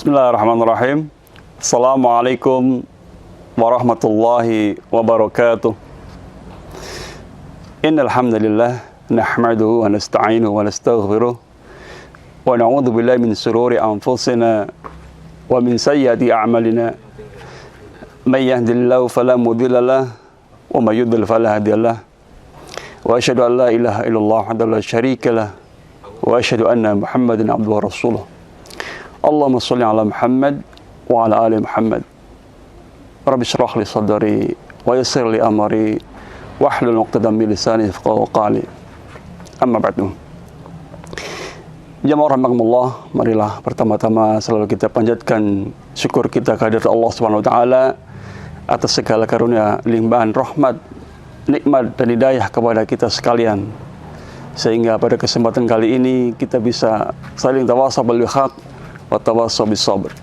Bismillahirrahmanirrahim. Assalamualaikum warahmatullahi wabarakatuh. Innal hamdalillah nahmaduhu wa nasta'inuhu wa nastaghfiruh wa na'udzu billahi min shururi anfusina wa min sayyiati a'malina. May yahdihillahu fala mudilla lahu wa may yudlil fala hadiya lahu. Wa asyhadu an la ilaha illallah wahdahu la syarika lahu wa asyhadu anna Muhammadan abduhu wa rasuluh. Allahumma sholli ala Muhammad wa ala ali Muhammad. Rabbi shrah li sadri wa yassir li amri wahlul 'uqdatam min lisani yafqahu qawli. Amma ba'du. Jamaah rahimakumullah, marilah pertama-tama selalu kita panjatkan syukur kita kehadirat Allah Subhanahu wa taala atas segala karunia, limpahan rahmat, nikmat dan hidayah kepada kita sekalian. Sehingga pada kesempatan kali ini kita bisa saling tawasau bil haq wa tawasau bis sabr.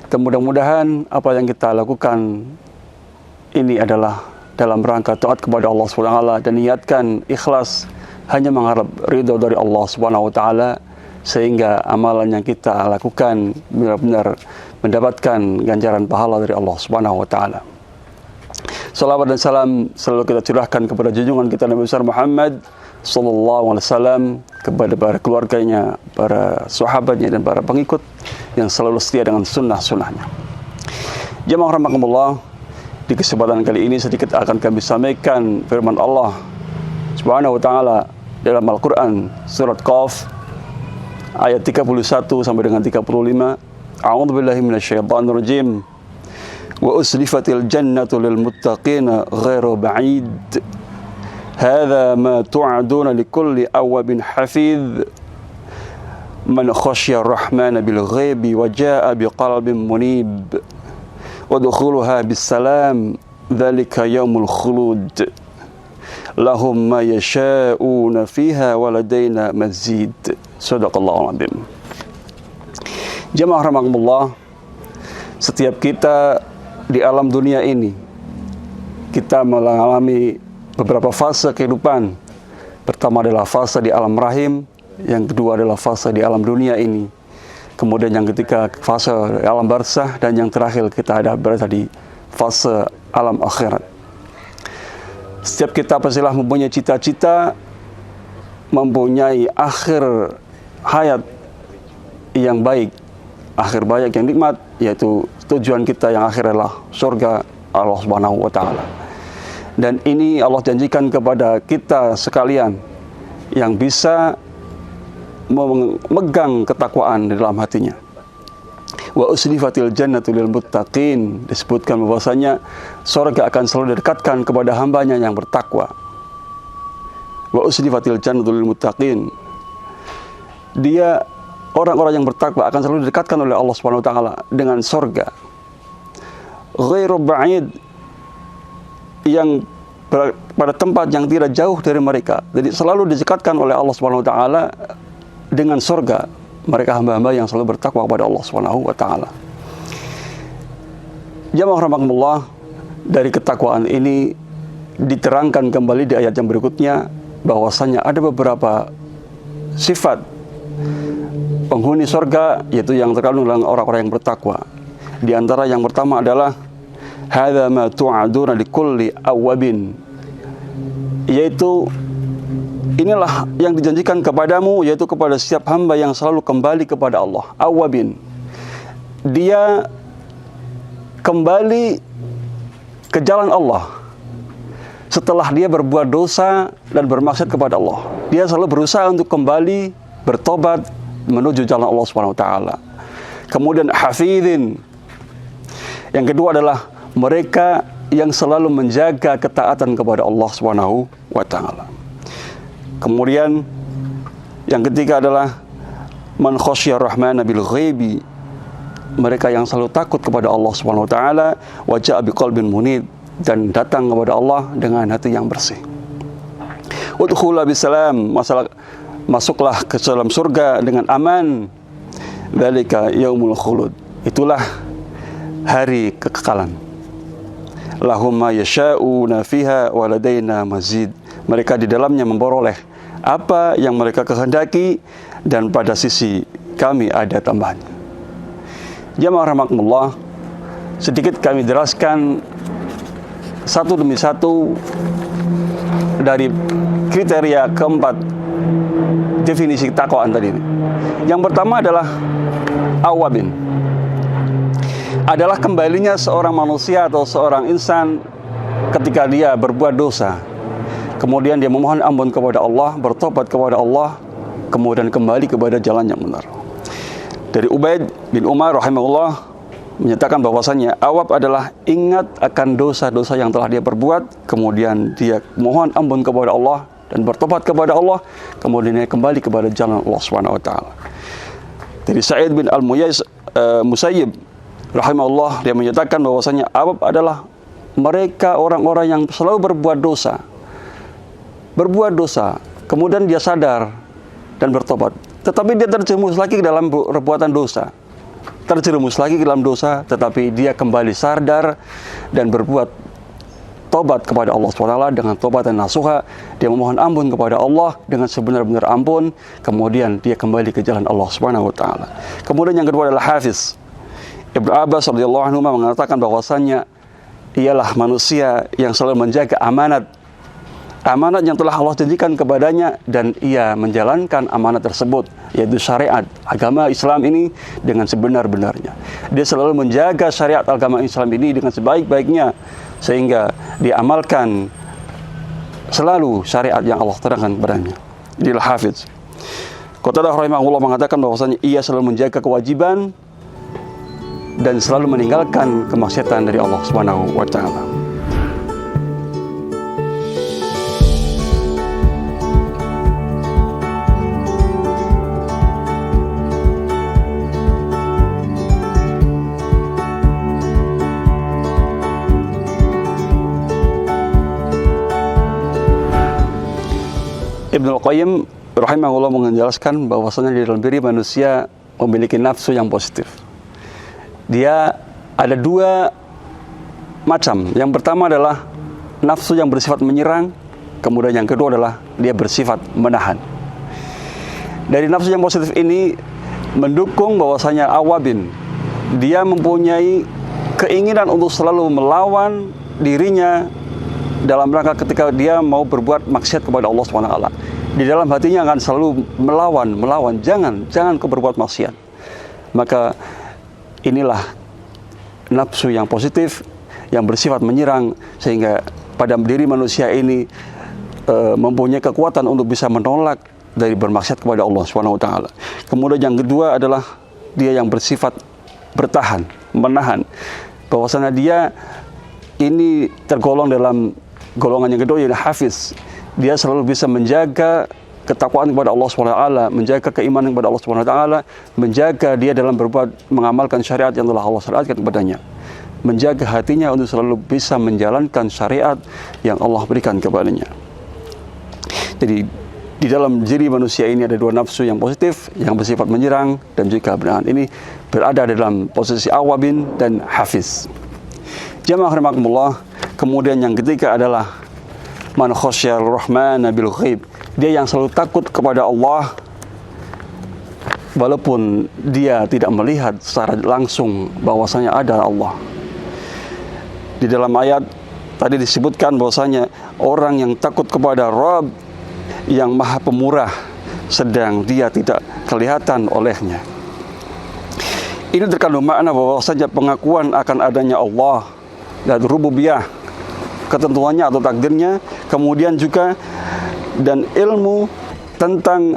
Dan mudah-mudahan apa yang kita lakukan ini adalah dalam rangka taat kepada Allah Subhanahu wa taala dan niatkan ikhlas hanya mengharap ridha dari Allah Subhanahu wa taala, sehingga amalan yang kita lakukan benar-benar mendapatkan ganjaran pahala dari Allah Subhanahu wa taala. Salawat dan salam selalu kita curahkan kepada junjungan kita Nabi besar Muhammad sallallahu alaihi wasallam, kepada para keluarganya, para sahabatnya dan para pengikut yang selalu setia dengan sunnah-sunnahnya. Jamaah rahimakumullah, di kesempatan kali ini sedikit akan kami sampaikan firman Allah Subhanahu wa taala dalam Al-Qur'an surat Qaf ayat 31 sampai dengan 35. A'udzubillahi minasyaitonir rajim. Wa uslifatil jannatu lil muttaqina ghairu ba'id. Hadza ma tu'aduna likulli awwabin hafidh. Man khasyiya ar-rahmana bil ghaibi wa jaa'a biqalbin munib. Wadkhuluha bisalam. Dzalika yaumul khulud. Lahum ma yasha'una fiha wa ladaina mazid. Shadaqallahul adzim. Jamaah rahimakumullah, setiap kita di alam dunia ini kita mengalami beberapa fase kehidupan. Pertama adalah fase di alam rahim, yang kedua adalah fase di alam dunia ini, kemudian yang ketiga fase alam barzakh, dan yang terakhir kita ada berada di fase alam akhirat. Setiap kita pastilah mempunyai cita-cita, mempunyai akhir hayat yang baik, akhir baik yang nikmat, yaitu tujuan kita yang akhir adalah surga Allah Subhanahu wa taala. Dan ini Allah janjikan kepada kita sekalian yang bisa memegang ketakwaan di dalam hatinya. Wa uslifatil jannatu lil muttaqin, disebutkan bahwasanya surga akan selalu didekatkan kepada hambanya yang bertakwa. Wa uslifatil jannatu lil muttaqin, dia orang-orang yang bertakwa akan selalu didekatkan oleh Allah Subhanahu wa taala dengan surga. Ghairu ba'id, yang pada tempat yang tidak jauh dari mereka. Jadi selalu didekatkan oleh Allah Subhanahu wa taala dengan surga mereka hamba-hamba yang selalu bertakwa kepada Allah Subhanahu wa taala. Jamaah rahimakumullah, dari ketakwaan ini diterangkan kembali di ayat yang berikutnya bahwasanya ada beberapa sifat penghuni surga, yaitu yang terkandung dalam orang-orang yang bertakwa. Di antara yang pertama adalah hadza ma tu'aduna likulli awwabin, yaitu inilah yang dijanjikan kepadamu, yaitu kepada setiap hamba yang selalu kembali kepada Allah. Awwabin, dia kembali ke jalan Allah setelah dia berbuat dosa dan bermaksiat kepada Allah. Dia selalu berusaha untuk kembali bertobat menuju jalan Allah Subhanahu wa taala. Kemudian hafidhin, yang kedua adalah mereka yang selalu menjaga ketaatan kepada Allah Subhanahu wa taala. Kemudian yang ketiga adalah man khasyiyar rahmana bil ghaibi, mereka yang selalu takut kepada Allah Subhanahu wa taala, wa jaa'a biqalbin munib, dan datang kepada Allah dengan hati yang bersih. Udkhula bisalam, masuklah ke dalam surga dengan aman. Dzalika yaumul khulud, itulah hari kekekalan. Lahum ma yasha'una fiha wa ladaina mazid, mereka di dalamnya memperoleh apa yang mereka kehendaki dan pada sisi kami ada tambahannya. Jamaah rahimakumullah, sedikit kami jelaskan satu demi satu dari kriteria keempat definisi takwaan tadi ini. Yang pertama adalah awabin, adalah kembalinya seorang manusia atau seorang insan ketika dia berbuat dosa, kemudian dia memohon ampun kepada Allah, bertobat kepada Allah, kemudian kembali kepada jalan yang benar. Dari Ubaid bin Umar rahimahullah menyatakan bahwasanya awab adalah ingat akan dosa-dosa yang telah dia perbuat, kemudian dia mohon ampun kepada Allah dan bertobat kepada Allah, kemudian dia kembali kepada jalan Allah Subhanahu wa taala. Dari Sa'id bin Musayyib rahimahullah, dia menyatakan bahwasanya awab adalah mereka orang-orang yang selalu berbuat dosa, kemudian dia sadar dan bertobat, tetapi dia terjerumus lagi ke dalam perbuatan dosa, tetapi dia kembali sadar dan berbuat tobat kepada Allah SWT dengan tobat dan nasuha. Dia memohon ampun kepada Allah dengan sebenar-benar ampun, kemudian dia kembali ke jalan Allah SWT. Kemudian yang kedua adalah Hafiz. Ibnu Abbas radhiyallahu anhu mengatakan bahwasannya ialah manusia yang selalu menjaga amanat yang telah Allah janjikan kepadanya, dan ia menjalankan amanat tersebut, yaitu syariat agama Islam ini dengan sebenar-benarnya. Dia selalu menjaga syariat agama Islam ini dengan sebaik-baiknya, sehingga diamalkan selalu syariat yang Allah terangkan kepadanya. Inilah Hafiz. Qatadah rahimahullah mengatakan bahwasanya ia selalu menjaga kewajiban dan selalu meninggalkan kemaksiatan dari Allah Subhanahu wa taala. Ibnu Qayyim rahimahullah menjelaskan bahwasanya di dalam diri manusia memiliki nafsu yang positif. Dia ada dua macam. Yang pertama adalah nafsu yang bersifat menyerang, kemudian yang kedua adalah dia bersifat menahan. Dari nafsu yang positif ini mendukung bahwasanya awabin, dia mempunyai keinginan untuk selalu melawan dirinya dalam rangka ketika dia mau berbuat maksiat kepada Allah SWT. Di dalam hatinya akan selalu melawan, jangan kau berbuat maksiat. Maka inilah nafsu yang positif yang bersifat menyerang, sehingga pada diri manusia ini mempunyai kekuatan untuk bisa menolak dari bermaksiat kepada Allah SWT. Kemudian yang kedua adalah dia yang bersifat bertahan, menahan, bahwasanya dia ini tergolong dalam golongan yang kedua, yaitu Hafiz. Dia selalu bisa menjaga ketakwaan kepada Allah SWT, menjaga keimanan kepada Allah SWT, menjaga dia dalam berbuat, mengamalkan syariat yang telah Allah syariatkan kepadanya, menjaga hatinya untuk selalu bisa menjalankan syariat yang Allah berikan kepadanya. Jadi di dalam diri manusia ini ada dua nafsu yang positif, yang bersifat menyerang dan juga menahan. Ini berada dalam posisi awabin dan Hafiz. Jamaah rahimakumullah. Kemudian yang ketiga adalah man khasyal rahmana bil ghaib. Dia yang selalu takut kepada Allah walaupun dia tidak melihat secara langsung bahwasanya ada Allah. Di dalam ayat tadi disebutkan bahwasanya orang yang takut kepada Rabb yang Maha Pemurah sedang dia tidak kelihatan olehnya. Ini terkandung makna bahwasanya pengakuan akan adanya Allah dan rububiyah, ketentuannya atau takdirnya, kemudian juga dan ilmu tentang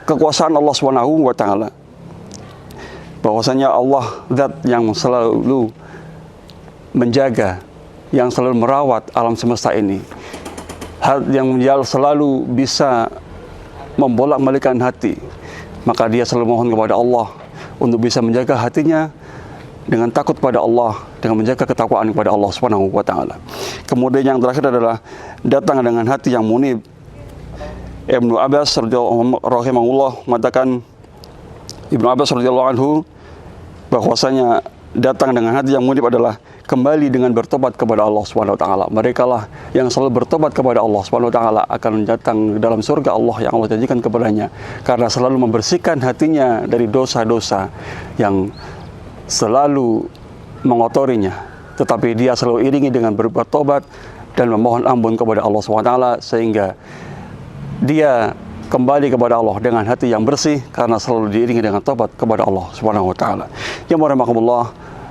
kekuasaan Allah Subhanahu wa taala. Bahwasanya Allah zat yang selalu menjaga, yang selalu merawat alam semesta ini. Yang selalu bisa membolak-balikkan hati. Maka dia selalu mohon kepada Allah untuk bisa menjaga hatinya dengan takut pada Allah, dengan menjaga ketakwaan kepada Allah Subhanahu wa taala. Kemudian yang terakhir adalah datang dengan hati yang munib. Ibnu Abbas radhiyallahu mengatakan, Ibnu Abbas radhiyallahu anhu, bahwasanya datang dengan hati yang munib adalah kembali dengan bertobat kepada Allah Subhanahu wa taala. Mereka lah yang selalu bertobat kepada Allah Subhanahu wa taala akan datang dalam surga Allah yang Allah janjikan kepadanya, karena selalu membersihkan hatinya dari dosa-dosa yang selalu mengotorinya, tetapi dia selalu iringi dengan berbuat tobat dan memohon ampun kepada Allah SWT, sehingga dia kembali kepada Allah dengan hati yang bersih karena selalu diiringi dengan tobat kepada Allah SWT. Yang warahmatullah,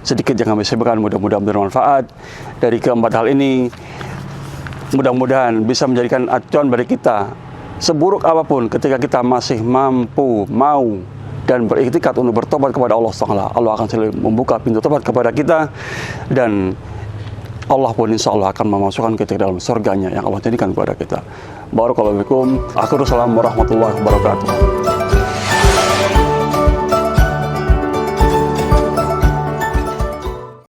sedikit yang kami sampaikan mudah-mudahan bermanfaat. Dari keempat hal ini mudah-mudahan bisa menjadikan acuan bagi kita. Seburuk apapun, ketika kita masih mampu, mau dan beriktikad untuk bertobat kepada Allah SWT, Allah akan selalu membuka pintu tobat kepada kita, dan Allah pun insya Allah akan memasukkan kita ke dalam surganya yang Allah jadikan kepada kita. Barakallahu fikum. Akhirul salam warahmatullahi wabarakatuh.